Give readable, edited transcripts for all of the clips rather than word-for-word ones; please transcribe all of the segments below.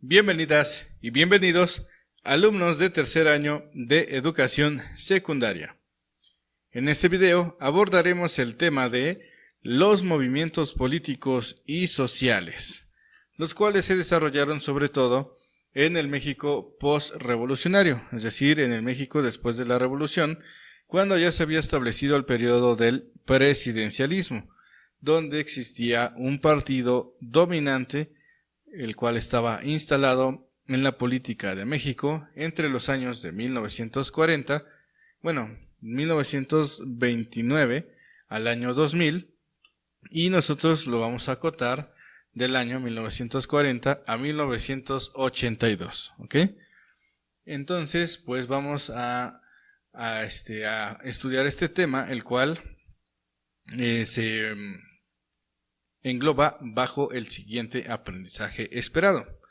Bienvenidas y bienvenidos, alumnos de tercer año de educación secundaria. En este video abordaremos el tema de los movimientos políticos y sociales, los cuales se desarrollaron sobre todo en el México post-revolucionario, es decir, en el México después de la Revolución, cuando ya se había establecido el periodo del presidencialismo, donde existía un partido dominante, el cual estaba instalado en la política de México entre los años de 1929 al año 2000, y nosotros lo vamos a acotar del año 1940 a 1982, ¿ok? Entonces, pues vamos a estudiar este tema, el cual se engloba bajo el siguiente aprendizaje esperado.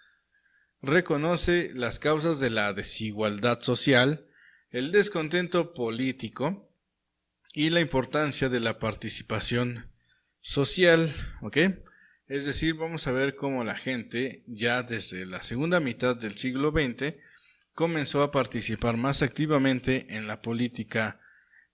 Reconoce las causas de la desigualdad social, el descontento político y la importancia de la participación social, ¿ok? Es decir, vamos a ver cómo la gente ya desde la segunda mitad del siglo XX comenzó a participar más activamente en la política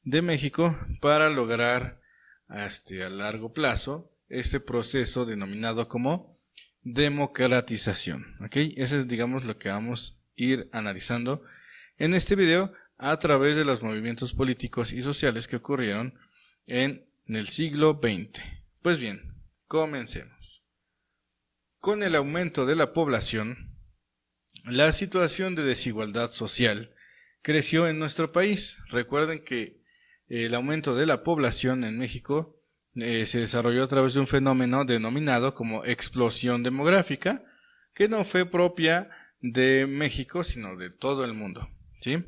de México para lograr a largo plazo este proceso denominado como democratización, ¿ok? Ese es, digamos, lo que vamos a ir analizando en este video a través de los movimientos políticos y sociales que ocurrieron en el siglo XX. Pues bien, comencemos. Con el aumento de la población, la situación de desigualdad social creció en nuestro país. Recuerden que el aumento de la población en México se desarrolló a través de un fenómeno denominado como explosión demográfica, que no fue propia de México, sino de todo el mundo, ¿sí?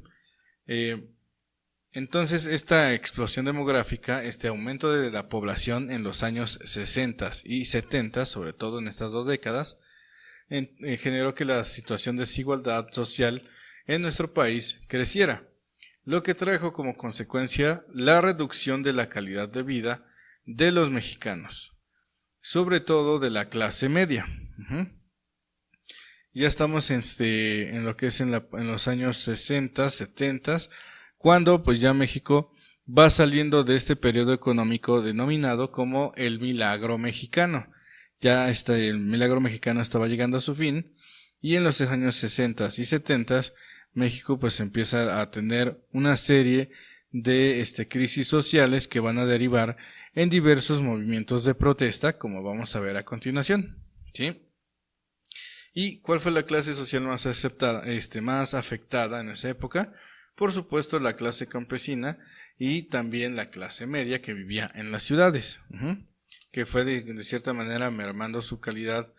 Entonces, esta explosión demográfica, este aumento de la población en los años 60 y 70, sobre todo en estas dos décadas, generó que la situación de desigualdad social en nuestro país creciera, lo que trajo como consecuencia la reducción de la calidad de vida de los mexicanos, sobre todo de la clase media. Ya estamos en lo que es en los años 60, 70, cuando pues ya México va saliendo de este periodo económico denominado como el milagro mexicano. Ya el milagro mexicano estaba llegando a su fin, y en los años 60 y 70 México pues empieza a tener una serie de crisis sociales que van a derivar en diversos movimientos de protesta, como vamos a ver a continuación, ¿sí? ¿Y cuál fue la clase social más afectada en esa época? Por supuesto, la clase campesina y también la clase media que vivía en las ciudades, que fue de cierta manera mermando su calidad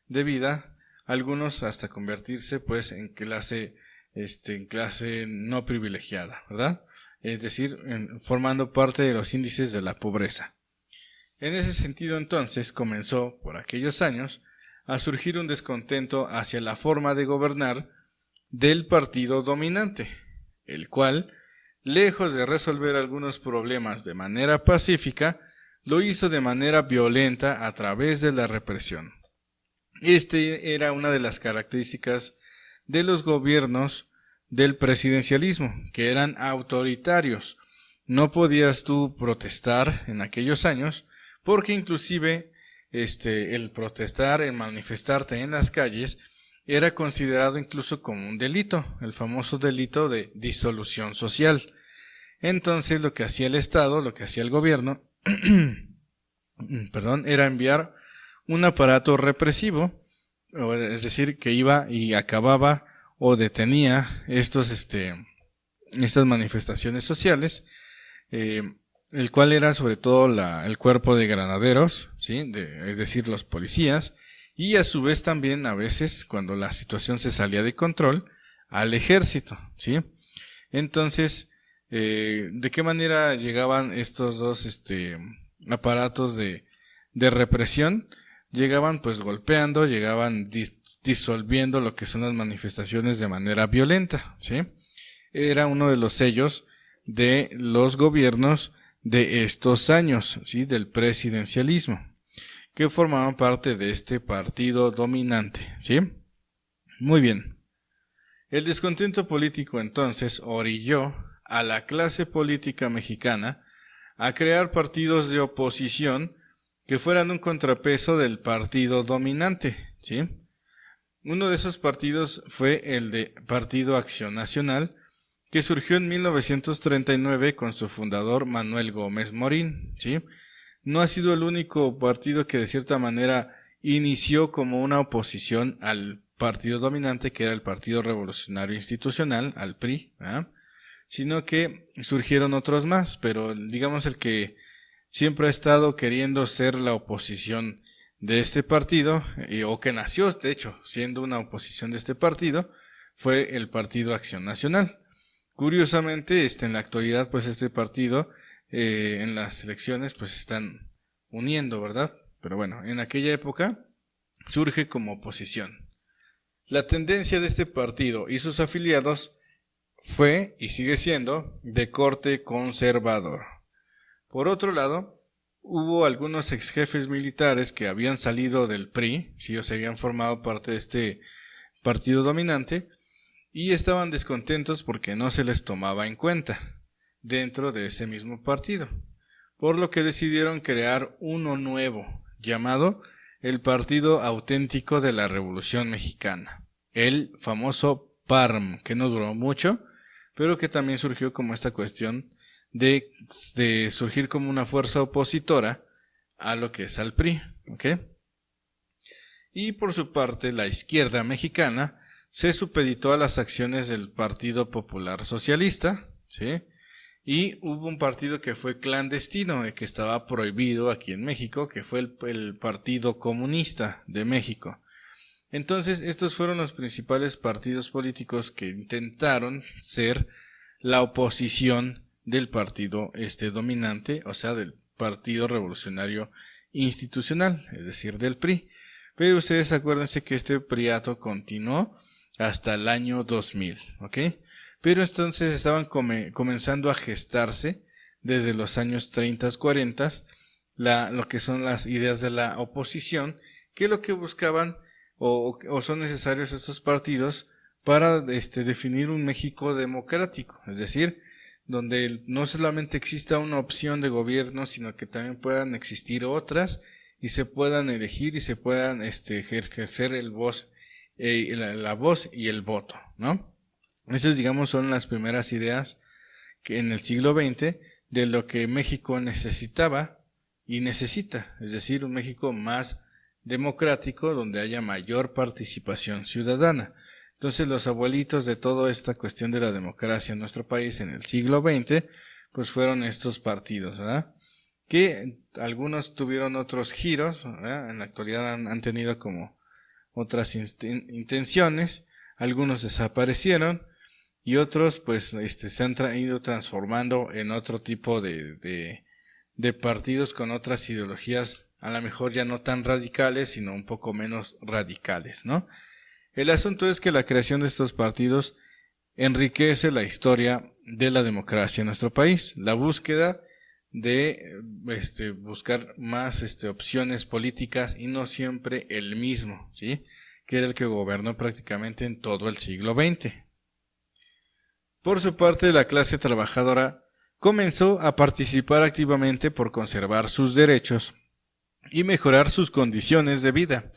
de vida, algunos hasta convertirse pues en clase no privilegiada, ¿verdad? Es decir, formando parte de los índices de la pobreza. En ese sentido, entonces, comenzó, por aquellos años, a surgir un descontento hacia la forma de gobernar del partido dominante, el cual, lejos de resolver algunos problemas de manera pacífica, lo hizo de manera violenta a través de la represión. Era una de las características de los gobiernos del presidencialismo, que eran autoritarios. No podías tú protestar en aquellos años, porque inclusive el protestar, el manifestarte en las calles, era considerado incluso como un delito, el famoso delito de disolución social. Entonces lo que hacía el Estado, lo que hacía el gobierno, era enviar un aparato represivo, es decir, que iba y acababa o detenía estas manifestaciones sociales, el cual era sobre todo el cuerpo de granaderos, ¿sí? Es decir, los policías, y a su vez también a veces, cuando la situación se salía de control, al ejército, ¿sí? Entonces, ¿de qué manera llegaban estos dos aparatos de represión? Llegaban pues golpeando, llegaban disolviendo lo que son las manifestaciones de manera violenta, ¿sí? Era uno de los sellos de los gobiernos de estos años, ¿sí? Del presidencialismo, que formaban parte de este partido dominante, ¿sí? Muy bien. El descontento político entonces orilló a la clase política mexicana a crear partidos de oposición que fueran un contrapeso del partido dominante, ¿sí? Uno de esos partidos fue el de Partido Acción Nacional, que surgió en 1939 con su fundador Manuel Gómez Morín, ¿sí? No ha sido el único partido que de cierta manera inició como una oposición al partido dominante, que era el Partido Revolucionario Institucional, al PRI, ¿eh? Sino que surgieron otros más, pero digamos el que siempre ha estado queriendo ser la oposición de este partido, o que nació, de hecho, siendo una oposición de este partido, fue el Partido Acción Nacional. Curiosamente, en la actualidad, pues este partido, en las elecciones, pues están uniendo, ¿verdad? Pero bueno, en aquella época surge como oposición. La tendencia de este partido y sus afiliados fue y sigue siendo de corte conservador. Por otro lado, hubo algunos ex jefes militares que habían salido del PRI, sí, o se habían formado parte de este partido dominante, y estaban descontentos porque no se les tomaba en cuenta dentro de ese mismo partido, por lo que decidieron crear uno nuevo, llamado el Partido Auténtico de la Revolución Mexicana, el famoso PARM, que no duró mucho, pero que también surgió como esta cuestión de surgir como una fuerza opositora a lo que es al PRI, ¿ok? Y por su parte, la izquierda mexicana se supeditó a las acciones del Partido Popular Socialista, ¿sí? Y hubo un partido que fue clandestino, que estaba prohibido aquí en México, que fue el Partido Comunista de México. Entonces, estos fueron los principales partidos políticos que intentaron ser la oposición del partido dominante, o sea, del Partido Revolucionario Institucional, es decir, del PRI. Pero ustedes acuérdense que este priato continuó hasta el año 2000, ¿ok? Pero entonces estaban comenzando a gestarse desde los años 30, 40, lo que son las ideas de la oposición, que lo que buscaban o son necesarios estos partidos para definir un México democrático, es decir, donde no solamente exista una opción de gobierno, sino que también puedan existir otras y se puedan elegir y se puedan ejercer la voz y el voto, ¿no? Esas, digamos, son las primeras ideas que en el siglo XX de lo que México necesitaba y necesita, es decir, un México más democrático donde haya mayor participación ciudadana. Entonces los abuelitos de toda esta cuestión de la democracia en nuestro país en el siglo XX pues fueron estos partidos, ¿verdad? Que algunos tuvieron otros giros, ¿verdad? En la actualidad han tenido como otras intenciones, algunos desaparecieron y otros pues se han ido transformando en otro tipo de partidos con otras ideologías, a lo mejor ya no tan radicales, sino un poco menos radicales, ¿no? El asunto es que la creación de estos partidos enriquece la historia de la democracia en nuestro país, la búsqueda de buscar más opciones políticas y no siempre el mismo, ¿sí? Que era el que gobernó prácticamente en todo el siglo XX. Por su parte, la clase trabajadora comenzó a participar activamente por conservar sus derechos y mejorar sus condiciones de vida,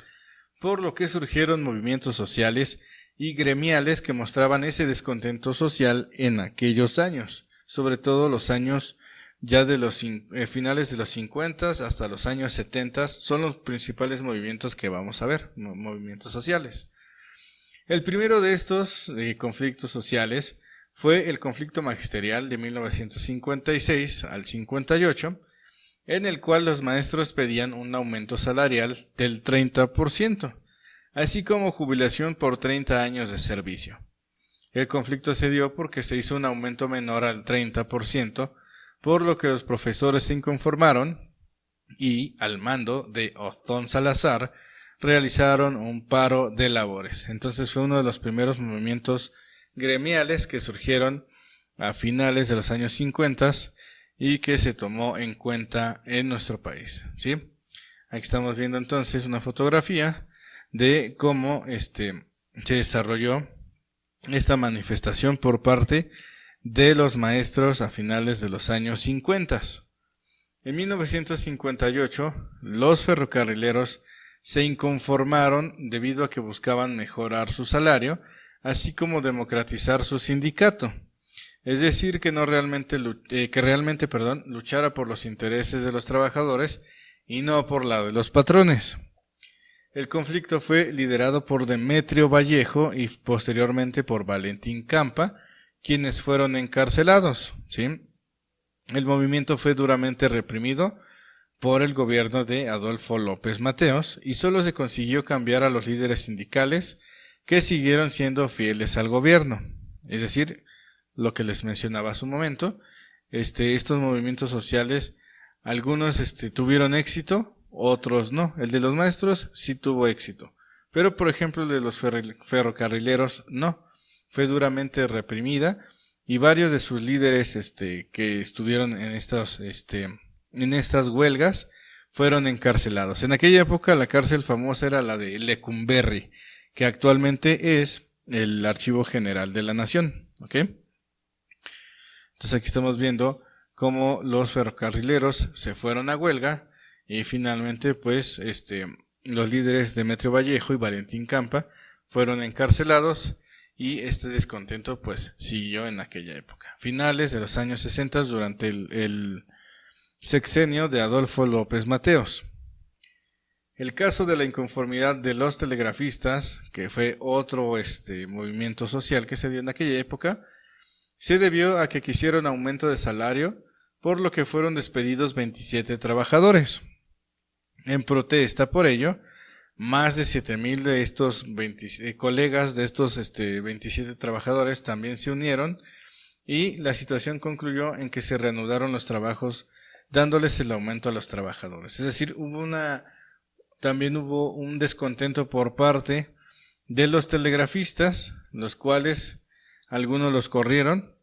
por lo que surgieron movimientos sociales y gremiales que mostraban ese descontento social en aquellos años, sobre todo los años ya de los finales de los 50 hasta los años 70 son los principales movimientos que vamos a ver, movimientos sociales. El primero de estos conflictos sociales fue el conflicto magisterial de 1956 al 58, en el cual los maestros pedían un aumento salarial del 30%, así como jubilación por 30 años de servicio. El conflicto se dio porque se hizo un aumento menor al 30%, por lo que los profesores se inconformaron y, al mando de Ozón Salazar, realizaron un paro de labores. Entonces fue uno de los primeros movimientos gremiales que surgieron a finales de los años 50 y que se tomó en cuenta en nuestro país, ¿sí? Aquí estamos viendo entonces una fotografía de cómo se desarrolló esta manifestación por parte de los maestros a finales de los años 50. En 1958, los ferrocarrileros se inconformaron debido a que buscaban mejorar su salario, así como democratizar su sindicato. Es decir, que realmente luchara por los intereses de los trabajadores y no por la de los patrones. El conflicto fue liderado por Demetrio Vallejo y posteriormente por Valentín Campa, quienes fueron encarcelados, ¿sí? El movimiento fue duramente reprimido por el gobierno de Adolfo López Mateos y solo se consiguió cambiar a los líderes sindicales que siguieron siendo fieles al gobierno. Es decir, lo que les mencionaba hace un momento, estos movimientos sociales, algunos tuvieron éxito, otros no. El de los maestros sí tuvo éxito, pero por ejemplo el de los ferrocarrileros no. Fue duramente reprimida y varios de sus líderes que estuvieron en estas huelgas fueron encarcelados. En aquella época la cárcel famosa era la de Lecumberri, que actualmente es el Archivo General de la Nación, ¿ok? Entonces aquí estamos viendo cómo los ferrocarrileros se fueron a huelga y finalmente pues los líderes Demetrio Vallejo y Valentín Campa fueron encarcelados y este descontento pues siguió en aquella época. Finales de los años 60 durante el sexenio de Adolfo López Mateos. El caso de la inconformidad de los telegrafistas, que fue otro movimiento social que se dio en aquella época, se debió a que quisieron aumento de salario, por lo que fueron despedidos 27 trabajadores. En protesta por ello, más de 7,000 de estos colegas de estos 27 trabajadores también se unieron y la situación concluyó en que se reanudaron los trabajos dándoles el aumento a los trabajadores. Es decir, también hubo un descontento por parte de los telegrafistas, los cuales algunos los corrieron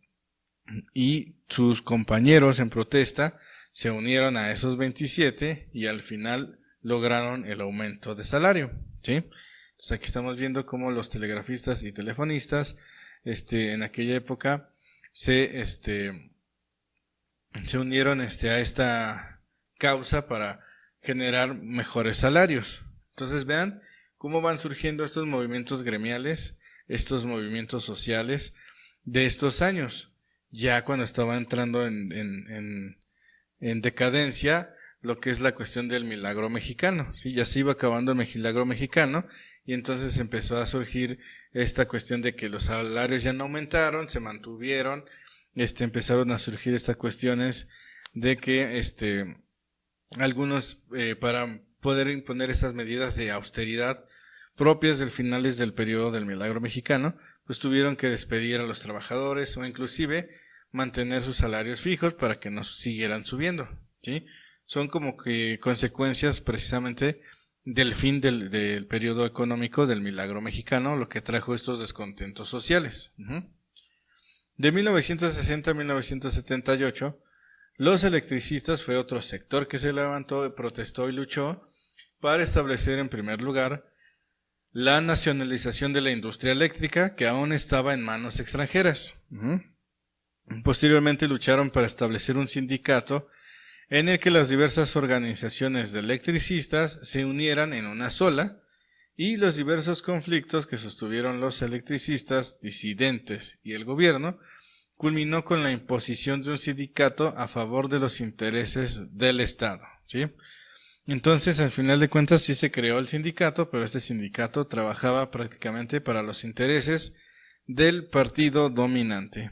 y sus compañeros en protesta se unieron a esos 27 y al final lograron el aumento de salario, ¿sí? Entonces aquí estamos viendo cómo los telegrafistas y telefonistas en aquella época se unieron a esta causa para generar mejores salarios. Entonces vean cómo van surgiendo estos movimientos gremiales, estos movimientos sociales de estos años, ya cuando estaba entrando en decadencia lo que es la cuestión del milagro mexicano, ¿sí? Ya se iba acabando el milagro mexicano y entonces empezó a surgir esta cuestión de que los salarios ya no aumentaron, se mantuvieron, empezaron a surgir estas cuestiones de que algunos para poder imponer estas medidas de austeridad propias del finales del periodo del milagro mexicano, pues tuvieron que despedir a los trabajadores o inclusive mantener sus salarios fijos para que no siguieran subiendo, ¿sí? Son como que consecuencias precisamente del fin del periodo económico del milagro mexicano, lo que trajo estos descontentos sociales. De 1960 a 1978, los electricistas fue otro sector que se levantó, protestó y luchó para establecer en primer lugar la nacionalización de la industria eléctrica que aún estaba en manos extranjeras. Posteriormente lucharon para establecer un sindicato en el que las diversas organizaciones de electricistas se unieran en una sola y los diversos conflictos que sostuvieron los electricistas disidentes y el gobierno culminó con la imposición de un sindicato a favor de los intereses del Estado, ¿sí? Entonces, al final de cuentas, sí se creó el sindicato, pero este sindicato trabajaba prácticamente para los intereses del partido dominante.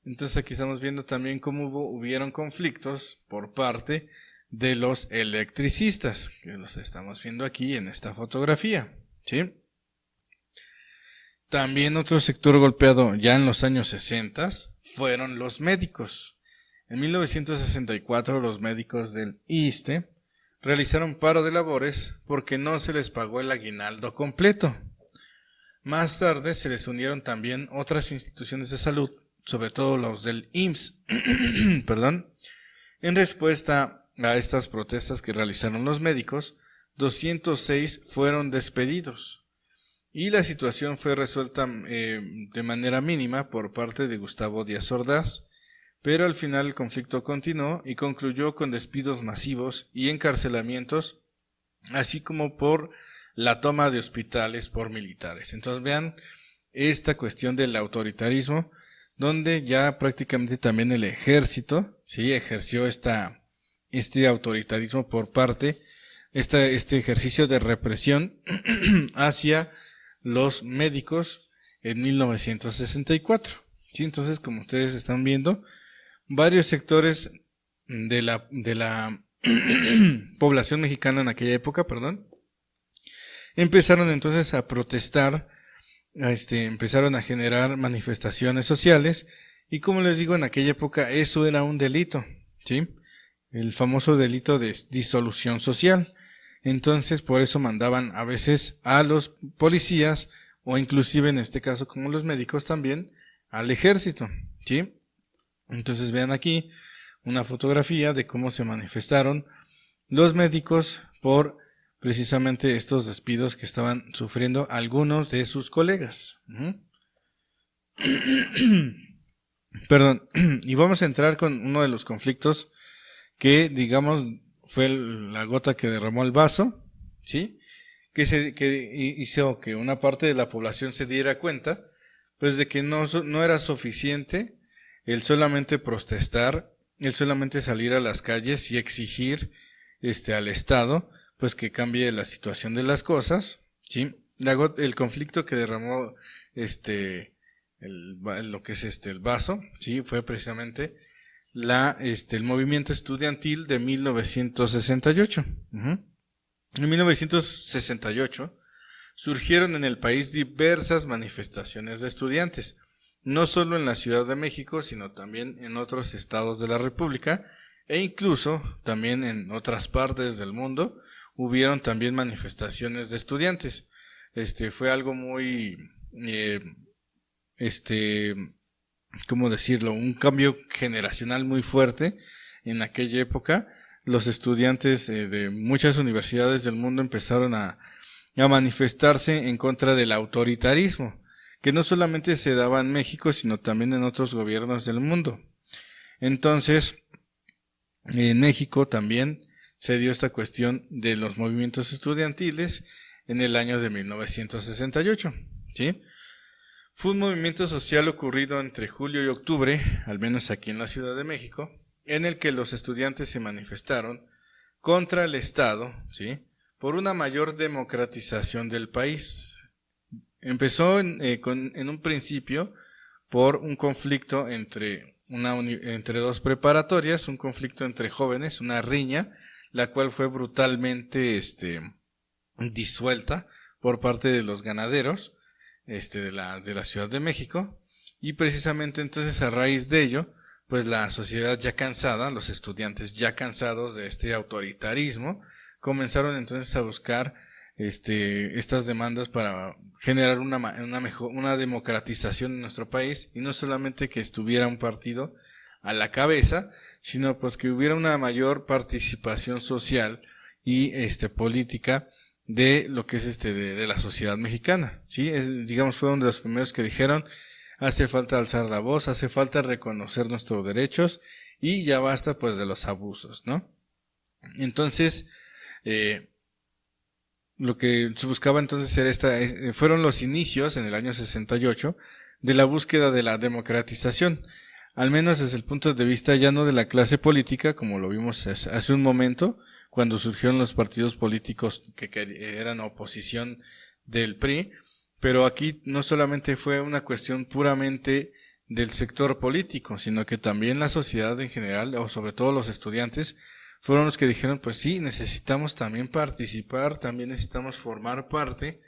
Entonces, aquí estamos viendo también cómo hubieron conflictos por parte de los electricistas, que los estamos viendo aquí en esta fotografía, ¿sí? También otro sector golpeado ya en los años 60 fueron los médicos. En 1964 los médicos del ISSSTE realizaron paro de labores porque no se les pagó el aguinaldo completo. Más tarde se les unieron también otras instituciones de salud, sobre todo los del IMSS, En respuesta a estas protestas que realizaron los médicos, 206 fueron despedidos. y la situación fue resuelta de manera mínima por parte de Gustavo Díaz Ordaz, pero al final el conflicto continuó y concluyó con despidos masivos y encarcelamientos, así como por la toma de hospitales por militares. Entonces vean esta cuestión del autoritarismo, donde ya prácticamente también el ejército, sí, ejerció este autoritarismo por parte, este ejercicio de represión hacia los médicos en 1964. Sí, entonces, como ustedes están viendo, varios sectores de la población mexicana en aquella época, empezaron entonces a protestar, empezaron a generar manifestaciones sociales, y como les digo, en aquella época eso era un delito, ¿sí? El famoso delito de disolución social. Entonces, por eso mandaban a veces a los policías, o inclusive en este caso como los médicos también, al ejército, ¿sí? Entonces vean aquí una fotografía de cómo se manifestaron los médicos por precisamente estos despidos que estaban sufriendo algunos de sus colegas. Perdón, y vamos a entrar con uno de los conflictos que, digamos, fue la gota que derramó el vaso, ¿sí? Que hizo que una parte de la población se diera cuenta, pues, de que no era suficiente el solamente protestar, el solamente salir a las calles y exigir al Estado, pues, que cambie la situación de las cosas, ¿sí? El conflicto que derramó lo que es el vaso, ¿sí? Fue precisamente el movimiento estudiantil de 1968. En 1968 surgieron en el país diversas manifestaciones de estudiantes, no solo en la Ciudad de México, sino también en otros estados de la República, e incluso también en otras partes del mundo hubieron también manifestaciones de estudiantes. Fue algo muy, ¿cómo decirlo? Un cambio generacional muy fuerte en aquella época. Los estudiantes de muchas universidades del mundo empezaron a manifestarse en contra del autoritarismo, que no solamente se daba en México, sino también en otros gobiernos del mundo. Entonces, en México también se dio esta cuestión de los movimientos estudiantiles en el año de 1968, ¿sí? Fue un movimiento social ocurrido entre julio y octubre, al menos aquí en la Ciudad de México, en el que los estudiantes se manifestaron contra el Estado, ¿sí?, por una mayor democratización del país. Empezó en un principio por un conflicto entre dos preparatorias, un conflicto entre jóvenes, una riña, la cual fue brutalmente disuelta por parte de los ganaderos de la Ciudad de México, y precisamente entonces a raíz de ello, pues la sociedad ya cansada, los estudiantes ya cansados de este autoritarismo, comenzaron entonces a buscar estas demandas para generar una democratización en nuestro país, y no solamente que estuviera un partido a la cabeza, sino pues que hubiera una mayor participación social y política de lo que es de la sociedad mexicana, ¿sí? Digamos, fueron de los primeros que dijeron: hace falta alzar la voz, hace falta reconocer nuestros derechos y ya basta pues de los abusos, ¿no? Entonces, lo que se buscaba entonces era fueron los inicios en el año 68 de la búsqueda de la democratización, al menos desde el punto de vista ya no de la clase política, como lo vimos hace un momento, cuando surgieron los partidos políticos que eran oposición del PRI, pero aquí no solamente fue una cuestión puramente del sector político, sino que también la sociedad en general, o sobre todo los estudiantes, fueron los que dijeron: pues sí, necesitamos también participar, también necesitamos formar parte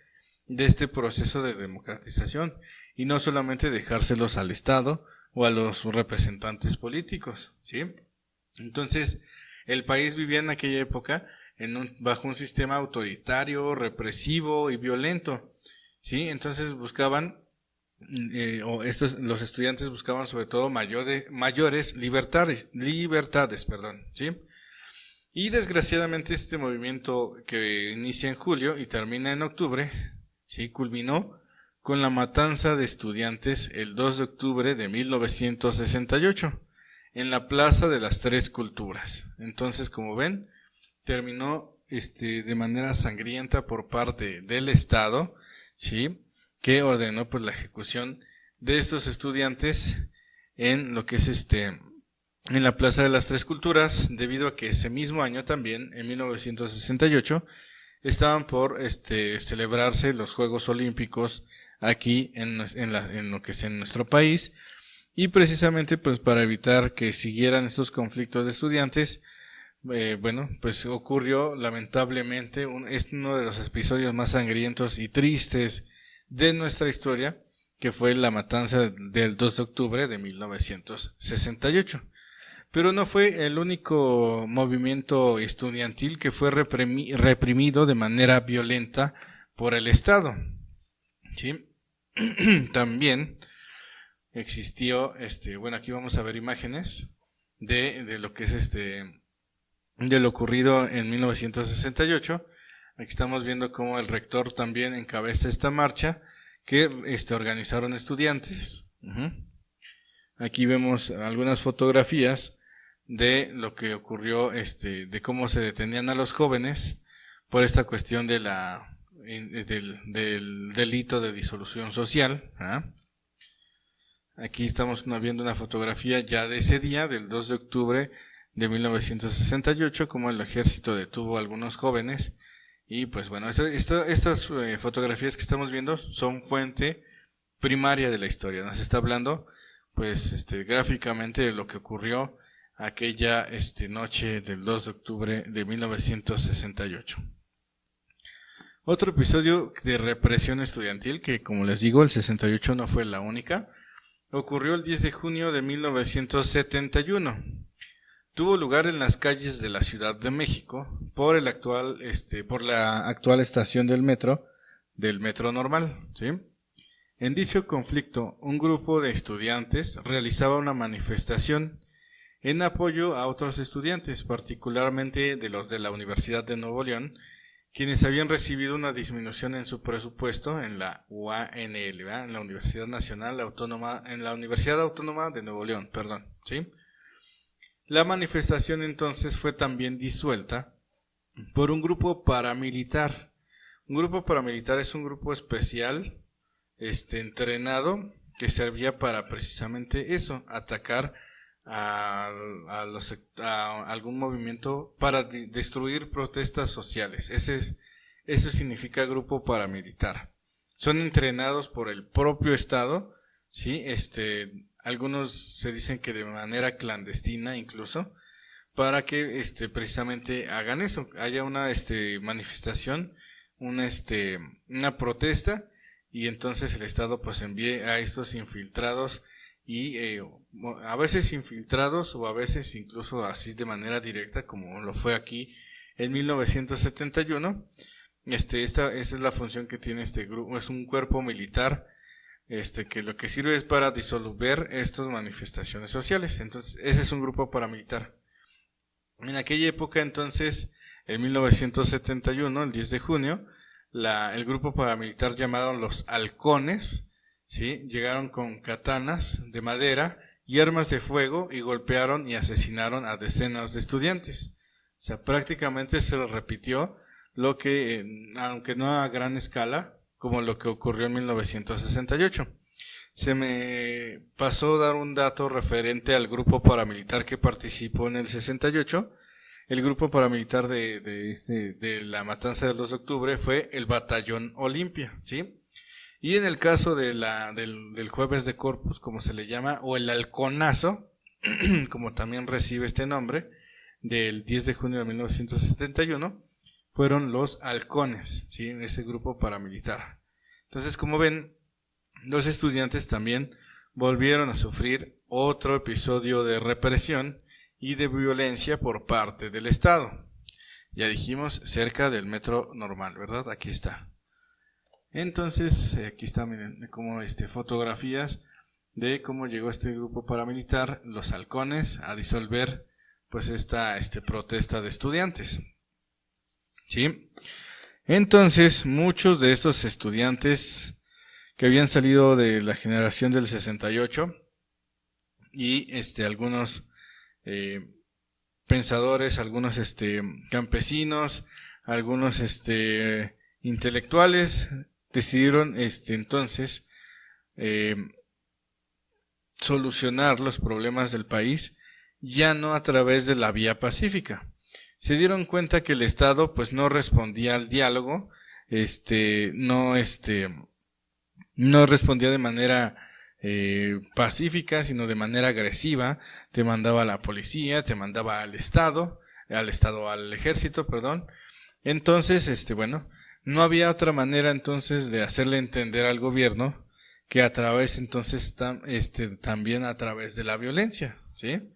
de este proceso de democratización, y no solamente dejárselos al Estado o a los representantes políticos, ¿sí? Entonces, el país vivía en aquella época bajo un sistema autoritario, represivo y violento, ¿sí? Entonces buscaban, los estudiantes buscaban sobre todo mayores libertades, ¿sí? Y desgraciadamente este movimiento, que inicia en julio y termina en octubre, ¿sí? Culminó con la matanza de estudiantes el 2 de octubre de 1968 en la Plaza de las Tres Culturas. Entonces, como ven, terminó de manera sangrienta por parte del Estado, ¿sí? Que ordenó pues la ejecución de estos estudiantes en lo que es en la Plaza de las Tres Culturas, debido a que ese mismo año también, en 1968, estaban por celebrarse los Juegos Olímpicos aquí en lo que es en nuestro país, y precisamente pues para evitar que siguieran estos conflictos de estudiantes, pues ocurrió lamentablemente es uno de los episodios más sangrientos y tristes de nuestra historia, que fue la matanza del 2 de octubre de 1968. Pero no fue el único movimiento estudiantil que fue reprimido de manera violenta por el Estado, ¿sí? También existió, aquí vamos a ver imágenes de lo que es de lo ocurrido en 1968. Aquí estamos viendo cómo el rector también encabeza esta marcha que organizaron estudiantes. Aquí vemos algunas fotografías de lo que ocurrió, de cómo se detenían a los jóvenes por esta cuestión de del delito de disolución social. Aquí estamos viendo una fotografía ya de ese día, del 2 de octubre de 1968, como el ejército detuvo a algunos jóvenes. Y pues bueno, estas fotografías que estamos viendo son fuente primaria de la historia. Nos está hablando pues gráficamente de lo que ocurrió aquella noche del 2 de octubre de 1968. Otro episodio de represión estudiantil, que como les digo, el 68 no fue la única, ocurrió el 10 de junio de 1971. Tuvo lugar en las calles de la Ciudad de México por la actual estación del metro normal, ¿sí? En dicho conflicto, un grupo de estudiantes realizaba una manifestación en apoyo a otros estudiantes, particularmente de los de la Universidad de Nuevo León, quienes habían recibido una disminución en su presupuesto en la UANL, ¿verdad? En la Universidad Autónoma de Nuevo León, ¿sí? La manifestación entonces fue también disuelta por un grupo paramilitar. Un grupo paramilitar es un grupo especial, entrenado, que servía para precisamente eso, atacar a algún movimiento para destruir protestas sociales. Eso significa grupo paramilitar. Son entrenados por el propio Estado, ¿sí? Algunos se dicen que de manera clandestina incluso, para que precisamente hagan eso, haya una manifestación, una protesta, y entonces el Estado pues envíe a estos infiltrados, y a veces infiltrados o a veces incluso así de manera directa, como lo fue aquí en 1971. Esa es la función que tiene este grupo. Es un cuerpo militar que lo que sirve es para disolver estas manifestaciones sociales. Entonces ese es un grupo paramilitar. En aquella época entonces, en 1971, el 10 de junio, el grupo paramilitar llamado los Halcones, ¿sí? Llegaron con katanas de madera y armas de fuego y golpearon y asesinaron a decenas de estudiantes. O sea, prácticamente se repitió lo que, aunque no a gran escala, como lo que ocurrió en 1968. Se me pasó dar un dato referente al grupo paramilitar que participó en el 68. El grupo paramilitar de la matanza del 2 de octubre fue el Batallón Olimpia, ¿sí? Y en el caso del Jueves de Corpus, como se le llama, o el Halconazo, como también recibe este nombre, del 10 de junio de 1971, fueron los Halcones, ¿sí? En ese grupo paramilitar. Entonces, como ven, los estudiantes también volvieron a sufrir otro episodio de represión y de violencia por parte del Estado. Ya dijimos, cerca del metro normal, ¿verdad? Aquí está. Entonces, aquí están, miren, como fotografías de cómo llegó este grupo paramilitar, los Halcones, a disolver pues esta protesta de estudiantes. ¿Sí? Entonces, muchos de estos estudiantes que habían salido de la generación del 68 y algunos pensadores, algunos campesinos, algunos intelectuales decidieron entonces solucionar los problemas del país ya no a través de la vía pacífica. Se dieron cuenta que el Estado pues no respondía al diálogo, no respondía de manera pacífica, sino de manera agresiva. Te mandaba a la policía, te mandaba al ejército, perdón. Entonces, no había otra manera entonces de hacerle entender al gobierno que a través entonces también a través de la violencia, ¿sí?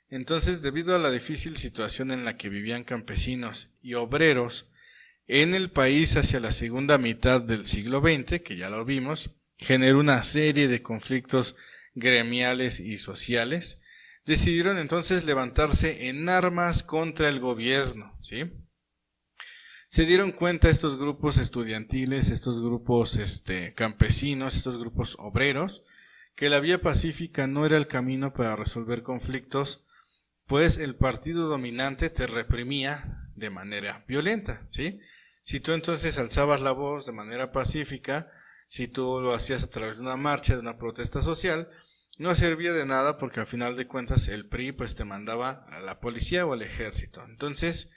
Entonces, debido a la difícil situación en la que vivían campesinos y obreros en el país hacia la segunda mitad del siglo XX, que ya lo vimos, generó una serie de conflictos gremiales y sociales. Decidieron entonces levantarse en armas contra el gobierno, ¿sí? Se dieron cuenta estos grupos estudiantiles, estos grupos campesinos, estos grupos obreros, que la vía pacífica no era el camino para resolver conflictos, pues el partido dominante te reprimía de manera violenta, ¿sí? Si tú entonces alzabas la voz de manera pacífica, si tú lo hacías a través de una marcha, de una protesta social, no servía de nada porque al final de cuentas el PRI pues te mandaba a la policía o al ejército. Entonces,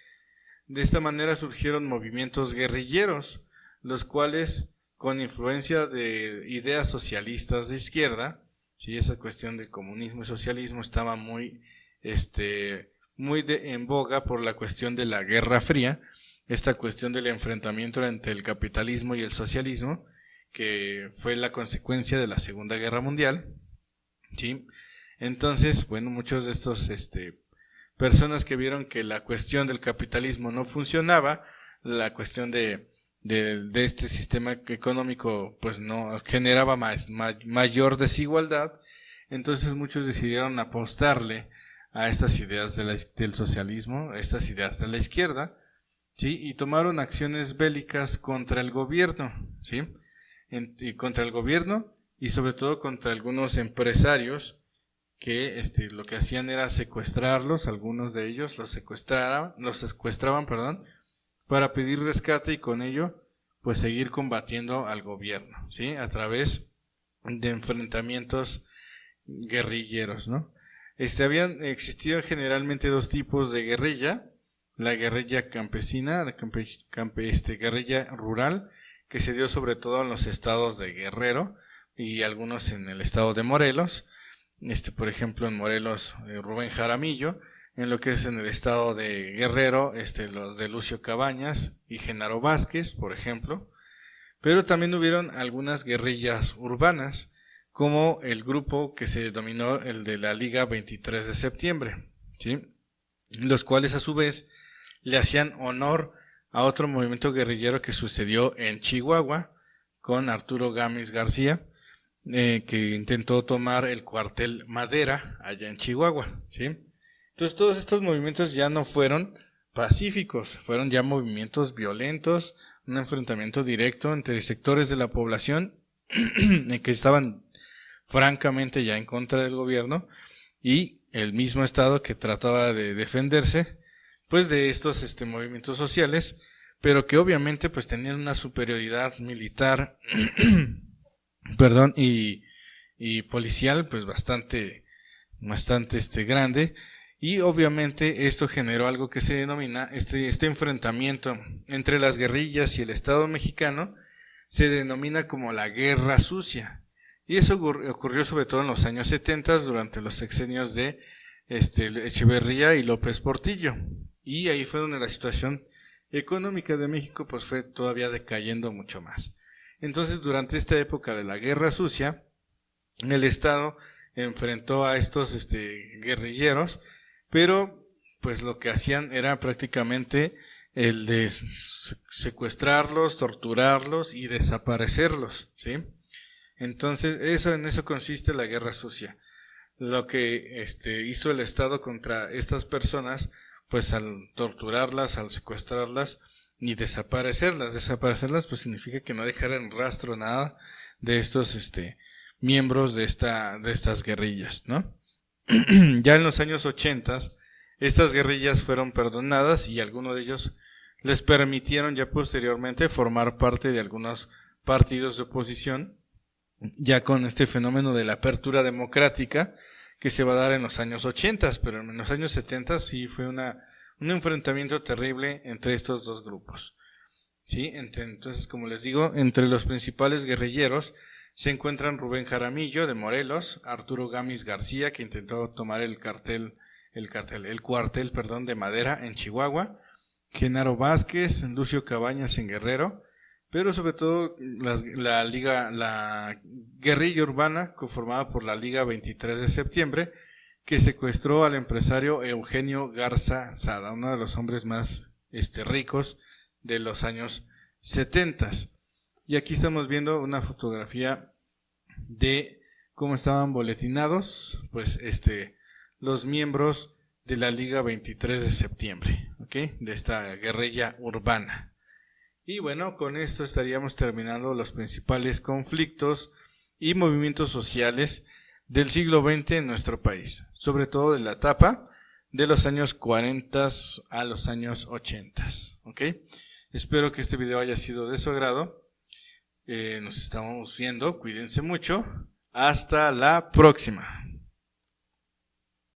de esta manera surgieron movimientos guerrilleros, los cuales con influencia de ideas socialistas de izquierda, ¿sí? Esa cuestión del comunismo y socialismo estaba muy en boga por la cuestión de la Guerra Fría, esta cuestión del enfrentamiento entre el capitalismo y el socialismo, que fue la consecuencia de la Segunda Guerra Mundial, ¿sí? Entonces, muchos de estos personas que vieron que la cuestión del capitalismo no funcionaba, la cuestión de este sistema económico pues no generaba mayor desigualdad, entonces muchos decidieron apostarle a estas ideas del socialismo, a estas ideas de la izquierda, ¿sí? Y tomaron acciones bélicas contra el gobierno, ¿sí? Y contra el gobierno y sobre todo contra algunos empresarios que lo que hacían era secuestrarlos, algunos de ellos los secuestraban, para pedir rescate y con ello pues seguir combatiendo al gobierno, ¿sí? A través de enfrentamientos guerrilleros, ¿no? Habían existido generalmente dos tipos de guerrilla: la guerrilla campesina, la guerrilla rural, que se dio sobre todo en los estados de Guerrero y algunos en el estado de Morelos, por ejemplo en Morelos Rubén Jaramillo, en lo que es en el estado de Guerrero los de Lucio Cabañas y Genaro Vázquez, por ejemplo. Pero también hubieron algunas guerrillas urbanas, como el grupo que se denominó el de la Liga 23 de septiembre, ¿sí? Los cuales a su vez le hacían honor a otro movimiento guerrillero que sucedió en Chihuahua con Arturo Gámez García, que intentó tomar el cuartel Madera allá en Chihuahua, ¿sí? Entonces todos estos movimientos ya no fueron pacíficos, fueron ya movimientos violentos, un enfrentamiento directo entre sectores de la población que estaban francamente ya en contra del gobierno y el mismo Estado que trataba de defenderse pues de estos movimientos sociales, pero que obviamente pues tenían una superioridad militar y policial pues bastante grande, y obviamente esto generó algo que se denomina este enfrentamiento entre las guerrillas y el Estado mexicano, se denomina como la Guerra Sucia. Y eso ocurrió sobre todo en los años 70 durante los sexenios de Echeverría y López Portillo. Y ahí fue donde la situación económica de México pues fue todavía decayendo mucho más. Entonces, durante esta época de la Guerra Sucia, el Estado enfrentó a estos guerrilleros, pero pues lo que hacían era prácticamente el de secuestrarlos, torturarlos y desaparecerlos, ¿sí? Entonces, en eso consiste la Guerra Sucia. Lo que hizo el Estado contra estas personas, pues al torturarlas, al secuestrarlas, y desaparecerlas. Desaparecerlas pues significa que no dejaran rastro nada de estos miembros de estas guerrillas, ¿no? Ya en los años 80 estas guerrillas fueron perdonadas y algunos de ellos les permitieron ya posteriormente formar parte de algunos partidos de oposición, ya con este fenómeno de la apertura democrática que se va a dar en los años 80, pero en los años 70 sí fue un enfrentamiento terrible entre estos dos grupos. ¿Sí? Entonces, como les digo, entre los principales guerrilleros se encuentran Rubén Jaramillo de Morelos, Arturo Gamis García, que intentó tomar el cuartel de Madera en Chihuahua, Genaro Vázquez, Lucio Cabañas en Guerrero, pero sobre todo la guerrilla urbana conformada por la Liga 23 de septiembre, que secuestró al empresario Eugenio Garza Sada, uno de los hombres más ricos de los años 70. Y aquí estamos viendo una fotografía de cómo estaban boletinados pues los miembros de la Liga 23 de septiembre, ¿okay? De esta guerrilla urbana. Y bueno, con esto estaríamos terminando los principales conflictos y movimientos sociales del siglo XX en nuestro país, sobre todo de la etapa de los años 40 a los años 80, ¿ok? Espero que este video haya sido de su agrado. Nos estamos viendo, cuídense mucho. Hasta la próxima.